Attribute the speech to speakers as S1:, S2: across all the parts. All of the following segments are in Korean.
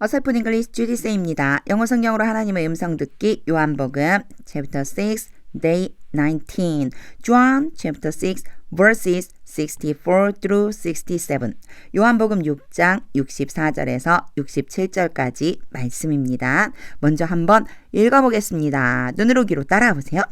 S1: 어설픈 잉글리시 주디쌤입니다. 영어 성경으로 하나님의 음성 듣기 요한복음 chapter 6 day 19 John chapter 6 verses 64 through 67 요한복음 6장 64절에서 67절까지 말씀입니다. 먼저 한번 읽어보겠습니다. 눈으로 귀로 따라보세요.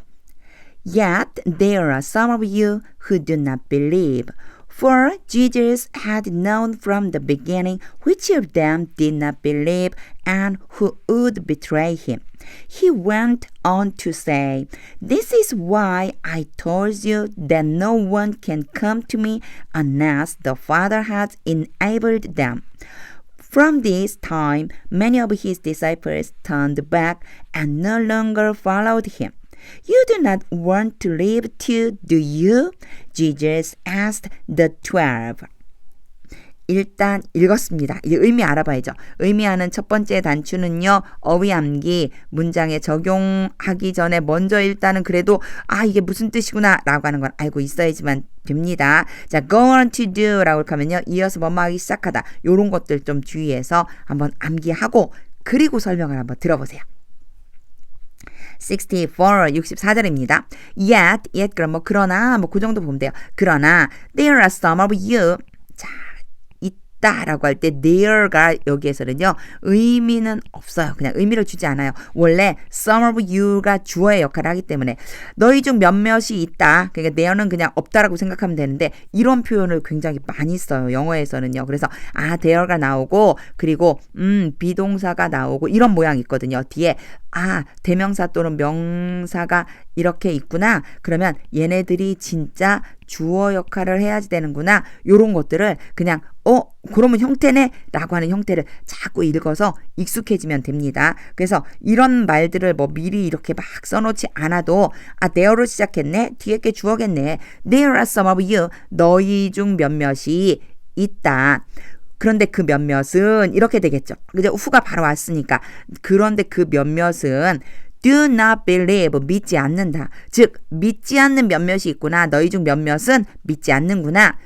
S1: Yet there are some of you who do not believe. For Jesus had known from the beginning which of them did not believe and who would betray him. He went on to say, This is why I told you that no one can come to me unless the Father has enabled them. From this time, many of his disciples turned back and no longer followed him. You do not want to live too, do you? Jesus asked the 12. 일단 읽었습니다. 이제 의미 알아봐야죠. 의미하는 첫 번째 단추는요. 어휘암기 문장에 적용하기 전에 먼저 일단은 그래도 이게 무슨 뜻이구나 라고 하는 걸 알고 있어야지만 됩니다. 자, go on to do 라고 하면요. 이어서 뭐하기 시작하다. 요런 것들 좀 주의해서 한번 암기하고 그리고 설명을 한번 들어보세요. 64절입니다. Yet 그럼 그러나 그 정도 보면 돼요. 그러나 there are some of you. 자, 있다라고 할 때 there가 여기에서는요. 의미는 없어요. 그냥 의미를 주지 않아요. 원래 some of you가 주어의 역할을 하기 때문에 너희 중 몇몇이 있다. 그러니까 there는 그냥 없다라고 생각하면 되는데 이런 표현을 굉장히 많이 써요. 영어에서는요. 그래서 there가 나오고 그리고 비동사가 나오고 이런 모양이 있거든요. 뒤에 대명사 또는 명사가 이렇게 있구나. 그러면 얘네들이 진짜 주어 역할을 해야지 되는구나. 요런 것들을 그냥 그러면 형태네 라고 하는 형태를 자꾸 읽어서 익숙해지면 됩니다. 그래서 이런 말들을 미리 이렇게 막 써놓지 않아도 there로 시작했네. 뒤에 게 주어겠네. There are some of you. 너희 중 몇몇이 있다. 그런데 그 몇몇은 이렇게 되겠죠. 그죠? 후가 바로 왔으니까. 그런데 그 몇몇은 do not believe, 믿지 않는다. 즉, 믿지 않는 몇몇이 있구나. 너희 중 몇몇은 믿지 않는구나.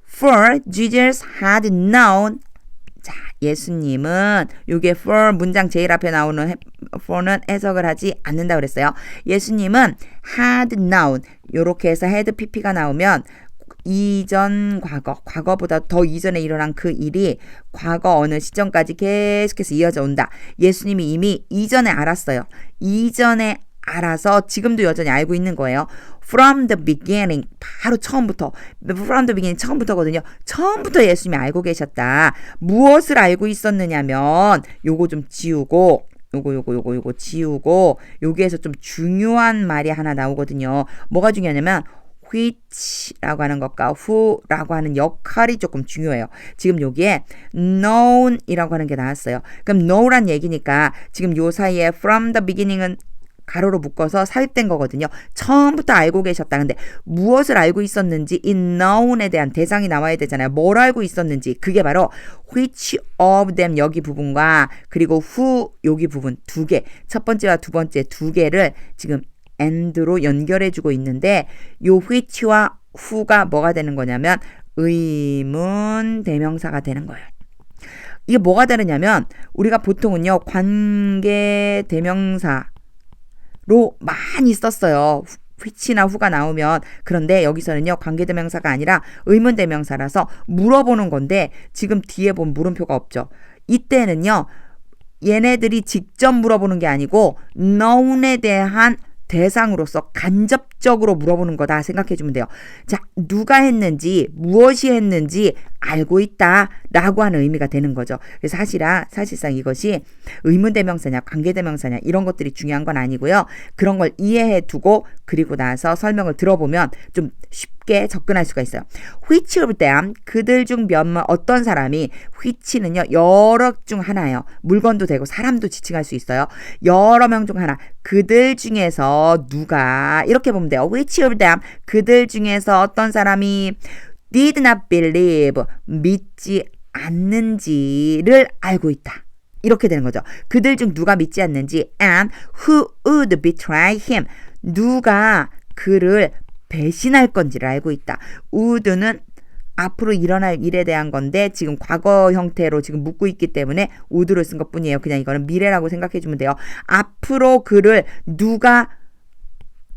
S1: For Jesus had known. 자, 예수님은 요게 for 문장 제일 앞에 나오는 for는 해석을 하지 않는다 그랬어요. 예수님은 had known. 요렇게 해서 had pp가 나오면 이전 과거보다 더 이전에 일어난 그 일이 과거 어느 시점까지 계속해서 이어져 온다. 예수님이 이미 이전에 알았어요. 이전에 알아서 지금도 여전히 알고 있는 거예요. From the beginning, 바로 처음부터. From the beginning, 처음부터거든요. 처음부터 예수님이 알고 계셨다. 무엇을 알고 있었느냐면 요거 좀 지우고 요거 지우고 여기에서 좀 중요한 말이 하나 나오거든요. 뭐가 중요하냐면 which라고 하는 것과 who라고 하는 역할이 조금 중요해요. 지금 여기에 known이라고 하는 게 나왔어요. 그럼 know란 얘기니까 지금 요 사이에 from the beginning은 가로로 묶어서 삽입된 거거든요. 처음부터 알고 계셨다. 근데 무엇을 알고 있었는지 이 known에 대한 대상이 나와야 되잖아요. 뭘 알고 있었는지 그게 바로 which of them 여기 부분과 그리고 who 여기 부분 두 개. 첫 번째와 두 번째 두 개를 지금 and로 연결해주고 있는데 요 which와 who가 뭐가 되는 거냐면 의문 대명사가 되는 거예요. 이게 뭐가 다르냐면 우리가 보통은요 관계 대명사로 많이 썼어요. which나 who가 나오면. 그런데 여기서는요 관계 대명사가 아니라 의문 대명사라서 물어보는 건데 지금 뒤에 보면 물음표가 없죠. 이때는요 얘네들이 직접 물어보는 게 아니고 known에 대한 대상으로서 간접적으로 물어보는 거다 생각해 주면 돼요. 자, 누가 했는지 무엇이 했는지 알고 있다라고 하는 의미가 되는 거죠. 그래서 사실상 이것이 의문대명사냐 관계대명사냐 이런 것들이 중요한 건 아니고요. 그런 걸 이해해 두고 그리고 나서 설명을 들어보면 좀 쉽게 접근할 수가 있어요. Which of them 그들 중 몇몇 어떤 사람이 which는요 여러 중 하나예요. 물건도 되고 사람도 지칭할 수 있어요. 여러 명 중 하나. 그들 중에서 누가 이렇게 보면 돼요. Which of them 그들 중에서 어떤 사람이 did not believe 믿지 않는지를 알고 있다. 이렇게 되는 거죠. 그들 중 누가 믿지 않는지 and who would betray him 누가 그를 배신할 건지를 알고 있다. would는 앞으로 일어날 일에 대한 건데 지금 과거 형태로 지금 묻고 있기 때문에 would를 쓴 것뿐이에요. 그냥 이거는 미래라고 생각해 주면 돼요. 앞으로 그를 누가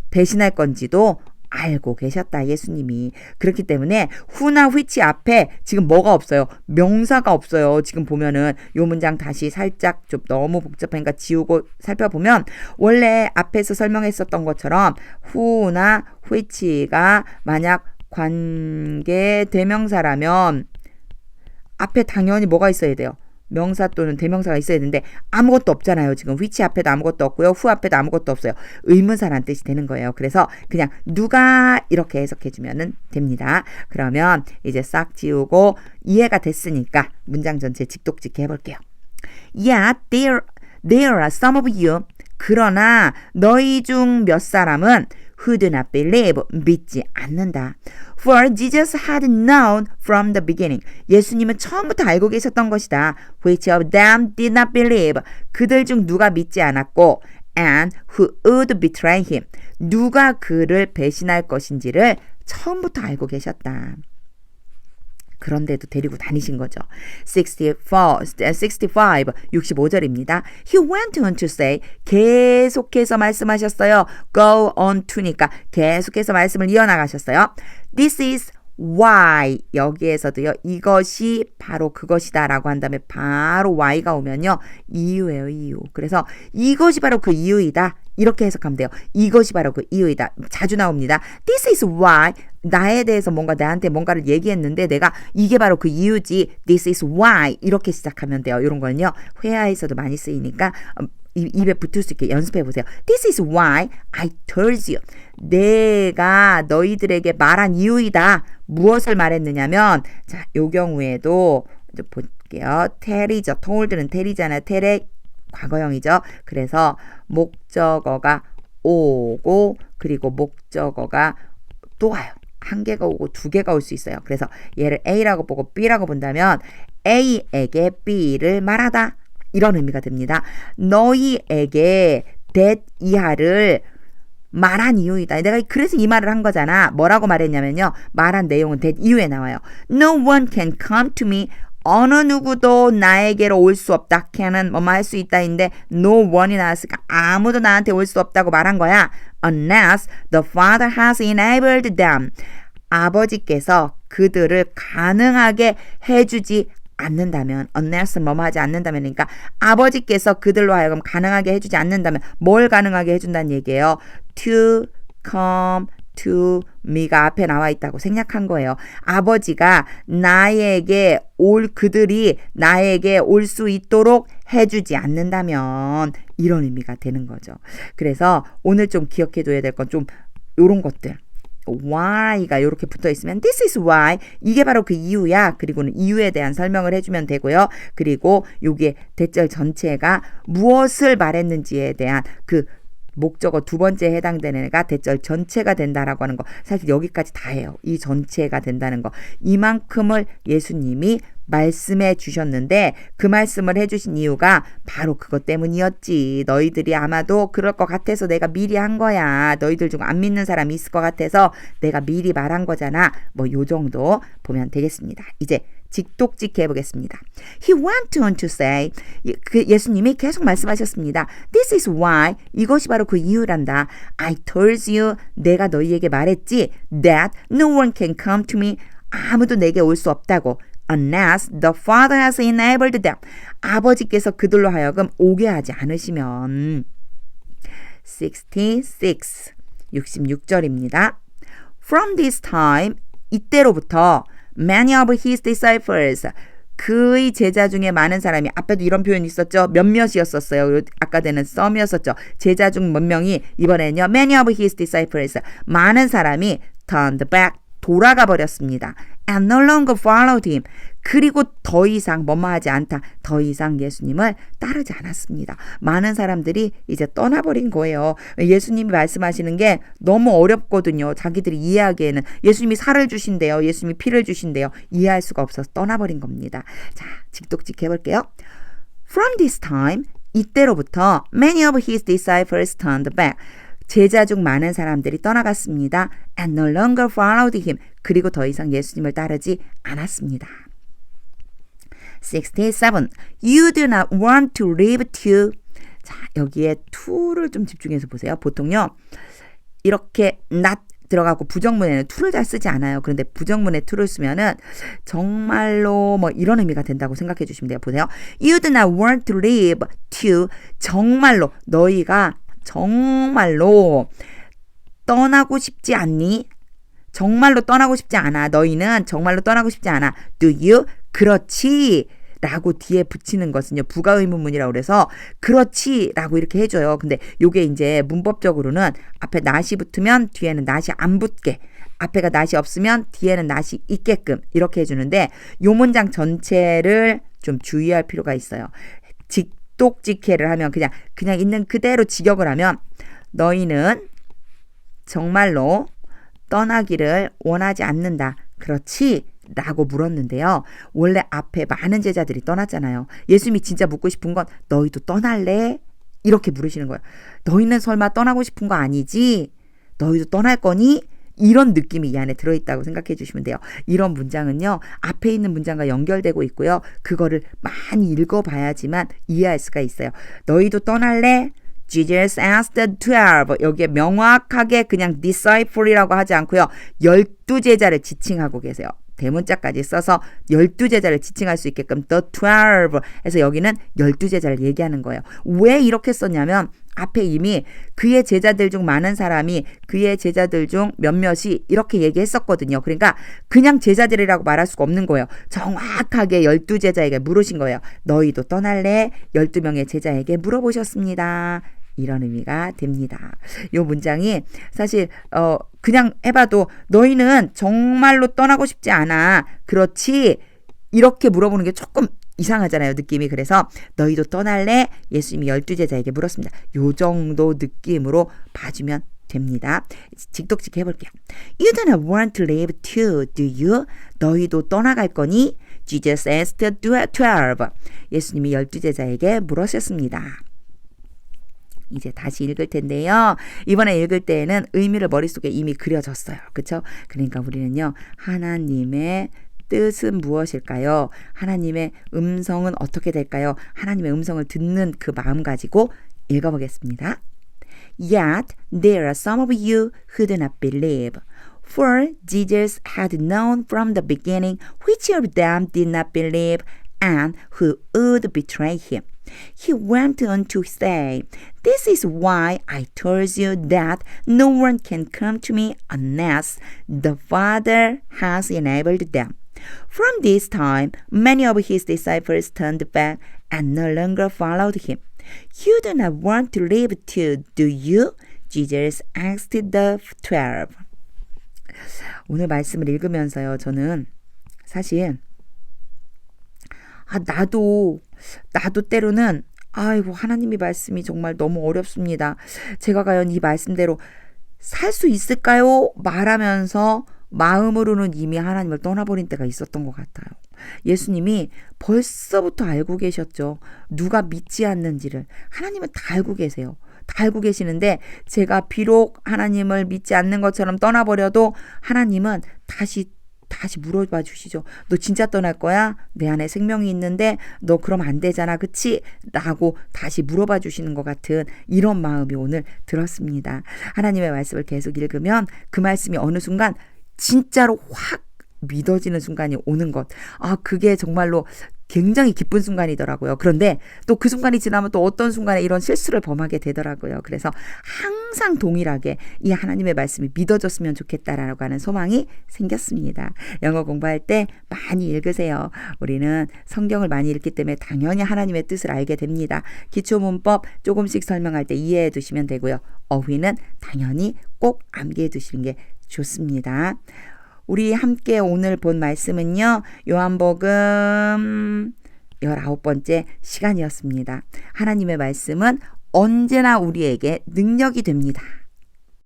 S1: 배신할 건지도 알고 계셨다, 예수님이. 그렇기 때문에 who나 which 앞에 지금 뭐가 없어요. 명사가 없어요. 지금 보면은 요 문장 다시 살짝 좀 너무 복잡하니까 지우고 살펴보면 원래 앞에서 설명했었던 것처럼 who나 which가 만약 관계 대명사라면 앞에 당연히 뭐가 있어야 돼요. 명사 또는 대명사가 있어야 되는데 아무것도 없잖아요. 지금 which 앞에도 아무것도 없고요. who 앞에도 아무것도 없어요. 의문사란 뜻이 되는 거예요. 그래서 그냥 누가 이렇게 해석해 주면 됩니다. 그러면 이제 싹 지우고 이해가 됐으니까 문장 전체 직독직 해볼게요. Yeah, there are some of you. 그러나 너희 중 몇 사람은 who do not believe, 믿지 않는다. For Jesus had known from the beginning. 예수님은 처음부터 알고 계셨던 것이다. Which of them did not believe? 그들 중 누가 믿지 않았고 and who would betray him? 누가 그를 배신할 것인지를 처음부터 알고 계셨다. 그런데도 데리고 다니신 거죠. 65절입니다. He went on to say, 계속해서 말씀하셨어요. Go on to니까 계속해서 말씀을 이어나가셨어요. This is why. 여기에서도요. 이것이 바로 그것이다 라고 한 다음에 바로 why가 오면요. 이유예요. 이유. 그래서 이것이 바로 그 이유이다. 이렇게 해석하면 돼요. 이것이 바로 그 이유이다. 자주 나옵니다. This is why. 나에 대해서 나한테 뭔가를 얘기했는데 내가 이게 바로 그 이유지. This is why. 이렇게 시작하면 돼요. 이런 거는요. 회화에서도 많이 쓰이니까 입에 붙을 수 있게 연습해 보세요. This is why I told you. 내가 너희들에게 말한 이유이다. 무엇을 말했느냐면 자, 요 경우에도 볼게요. tell이죠. told는 tell이잖아요. tell의 과거형이죠. 그래서 목적어가 오고 그리고 목적어가 또 와요. 한 개가 오고 두 개가 올 수 있어요. 그래서 얘를 A라고 보고 B라고 본다면 A에게 B를 말하다. 이런 의미가 됩니다. 너희에게 that 이하를 말한 이유이다. 내가 그래서 이 말을 한 거잖아. 뭐라고 말했냐면요. 말한 내용은 that 이후에 나와요. No one can come to me. 어느 누구도 나에게로 올 수 없다. can은 뭐뭐 할 수 있다인데 no one이 나왔으니까 아무도 나한테 올 수 없다고 말한 거야. Unless the Father has enabled them. 아버지께서 그들을 가능하게 해주지 않는다면 unless는 뭐뭐 하지 않는다면 그러니까 아버지께서 그들로 하여금 가능하게 해주지 않는다면 뭘 가능하게 해준다는 얘기예요. To come to me가 앞에 나와 있다고 생략한 거예요. 아버지가 그들이 나에게 올 수 있도록 해주지 않는다면 이런 의미가 되는 거죠. 그래서 오늘 좀 기억해둬야 될 건 좀 요런 것들. why가 이렇게 붙어 있으면 this is why 이게 바로 그 이유야. 그리고는 이유에 대한 설명을 해주면 되고요. 그리고 요게 대절 전체가 무엇을 말했는지에 대한 그 목적어 두 번째에 해당되는 애가 대절 전체가 된다라고 하는 거. 사실 여기까지 다 해요. 이 전체가 된다는 거. 이만큼을 예수님이 말씀해 주셨는데 그 말씀을 해주신 이유가 바로 그것 때문이었지. 너희들이 아마도 그럴 것 같아서 내가 미리 한 거야. 너희들 중 안 믿는 사람이 있을 것 같아서 내가 미리 말한 거잖아. 뭐 요 정도 보면 되겠습니다. 이제 직독직 해보겠습니다. He went on to say, 예수님이 계속 말씀하셨습니다. This is why, 이것이 바로 그 이유란다. I told you, 내가 너희에게 말했지. That no one can come to me, 아무도 내게 올 수 없다고. Unless the Father has enabled them. 아버지께서 그들로 하여금 오게 하지 않으시면. 66절입니다. From this time, 이때로부터 many of his disciples, 그의 제자 중에 많은 사람이, 앞에도 이런 표현이 있었죠. 몇몇이었었어요. 아까 되는 some이었었죠. 제자 중 몇 명이 이번에는요. many of his disciples, 많은 사람이 turned back, 돌아가 버렸습니다. And no longer followed him. 그리고 더 이상 뭐뭐하지 않다. 더 이상 예수님을 따르지 않았습니다. 많은 사람들이 이제 떠나버린 거예요. 예수님이 말씀하시는 게 너무 어렵거든요. 자기들이 이해하기에는. 예수님이 살을 주신대요. 예수님이 피를 주신대요. 이해할 수가 없어서 떠나버린 겁니다. 자, 직독직 해볼게요. From this time, 이때로부터 many of his disciples turned back. 제자 중 많은 사람들이 떠나갔습니다. And no longer followed him. 그리고 더 이상 예수님을 따르지 않았습니다. 67. You do not want to live to. 자, 여기에 to를 좀 집중해서 보세요. 보통요. 이렇게 not 들어가고 부정문에는 to를 잘 쓰지 않아요. 그런데 부정문에 to를 쓰면은 정말로 뭐 이런 의미가 된다고 생각해 주시면 돼요. 보세요. You do not want to live to. 정말로 너희가 정말로 떠나고 싶지 않니? 정말로 떠나고 싶지 않아. 너희는 정말로 떠나고 싶지 않아. Do you? 그렇지. 라고 뒤에 붙이는 것은요. 부가의문문이라고 그래서 그렇지 라고 이렇게 해줘요. 근데 요게 이제 문법적으로는 앞에 not이 붙으면 뒤에는 not이 안 붙게, 앞에가 not이 없으면 뒤에는 not이 있게끔 이렇게 해주는데 요 문장 전체를 좀 주의할 필요가 있어요. 직독직해를 하면 그냥 있는 그대로 직역을 하면 너희는 정말로 떠나기를 원하지 않는다. 그렇지? 라고 물었는데요. 원래 앞에 많은 제자들이 떠났잖아요. 예수님이 진짜 묻고 싶은 건 너희도 떠날래? 이렇게 물으시는 거예요. 너희는 설마 떠나고 싶은 거 아니지? 너희도 떠날 거니? 이런 느낌이 이 안에 들어있다고 생각해 주시면 돼요. 이런 문장은요. 앞에 있는 문장과 연결되고 있고요. 그거를 많이 읽어봐야지만 이해할 수가 있어요. 너희도 떠날래? Jesus asked the 12. 여기에 명확하게 그냥 disciple이라고 하지 않고요. 12제자를 지칭하고 계세요. 대문자까지 써서 12제자를 지칭할 수 있게끔 the 12 해서 여기는 12제자를 얘기하는 거예요. 왜 이렇게 썼냐면 앞에 이미 그의 제자들 중 많은 사람이 그의 제자들 중 몇몇이 이렇게 얘기했었거든요. 그러니까 그냥 제자들이라고 말할 수가 없는 거예요. 정확하게 12제자에게 물으신 거예요. 너희도 떠날래? 12명의 제자에게 물어보셨습니다. 이런 의미가 됩니다. 이 문장이 사실 그냥 해봐도 너희는 정말로 떠나고 싶지 않아. 그렇지? 이렇게 물어보는 게 조금 이상하잖아요. 느낌이. 그래서 너희도 떠날래? 예수님이 12제자에게 물었습니다. 요 정도 느낌으로 봐주면 됩니다. 직독직 해볼게요. You don't want to live too, do you? 너희도 떠나갈 거니? Jesus asked the 12. 예수님이 12제자에게 물으셨습니다. 이제 다시 읽을 텐데요. 이번에 읽을 때에는 의미를 머릿속에 이미 그려졌어요. 그렇죠? 그러니까 우리는요. 하나님의 뜻은 무엇일까요? 하나님의 음성은 어떻게 될까요? 하나님의 음성을 듣는 그 마음 가지고 읽어보겠습니다. Yet there are some of you who do not believe. For Jesus had known from the beginning which of them did not believe and who would betray him. He went on to say, This is why I told you that no one can come to me unless the Father has enabled them. From this time, many of his disciples turned back and no longer followed him. You do not want to live too, do you? Jesus asked the 12. 오늘 말씀을 읽으면서요, 저는 사실 나도 때로는 아이고 하나님이 말씀이 정말 너무 어렵습니다. 제가 과연 이 말씀대로 살 수 있을까요? 말하면서 마음으로는 이미 하나님을 떠나버린 때가 있었던 것 같아요. 예수님이 벌써부터 알고 계셨죠. 누가 믿지 않는지를. 하나님은 다 알고 계세요. 다 알고 계시는데 제가 비록 하나님을 믿지 않는 것처럼 떠나버려도 하나님은 다시 물어봐 주시죠. 너 진짜 떠날 거야? 내 안에 생명이 있는데 너 그럼 안 되잖아. 그치? 라고 다시 물어봐 주시는 것 같은 이런 마음이 오늘 들었습니다. 하나님의 말씀을 계속 읽으면 그 말씀이 어느 순간 진짜로 확 믿어지는 순간이 오는 것. 그게 정말로 굉장히 기쁜 순간이더라고요. 그런데 또 그 순간이 지나면 또 어떤 순간에 이런 실수를 범하게 되더라고요. 그래서 항상 동일하게 이 하나님의 말씀이 믿어졌으면 좋겠다라고 하는 소망이 생겼습니다. 영어 공부할 때 많이 읽으세요. 우리는 성경을 많이 읽기 때문에 당연히 하나님의 뜻을 알게 됩니다. 기초문법 조금씩 설명할 때 이해해 두시면 되고요. 어휘는 당연히 꼭 암기해 두시는 게 좋습니다. 우리 함께 오늘 본 말씀은요. 요한복음 19번째 시간이었습니다. 하나님의 말씀은 언제나 우리에게 능력이 됩니다.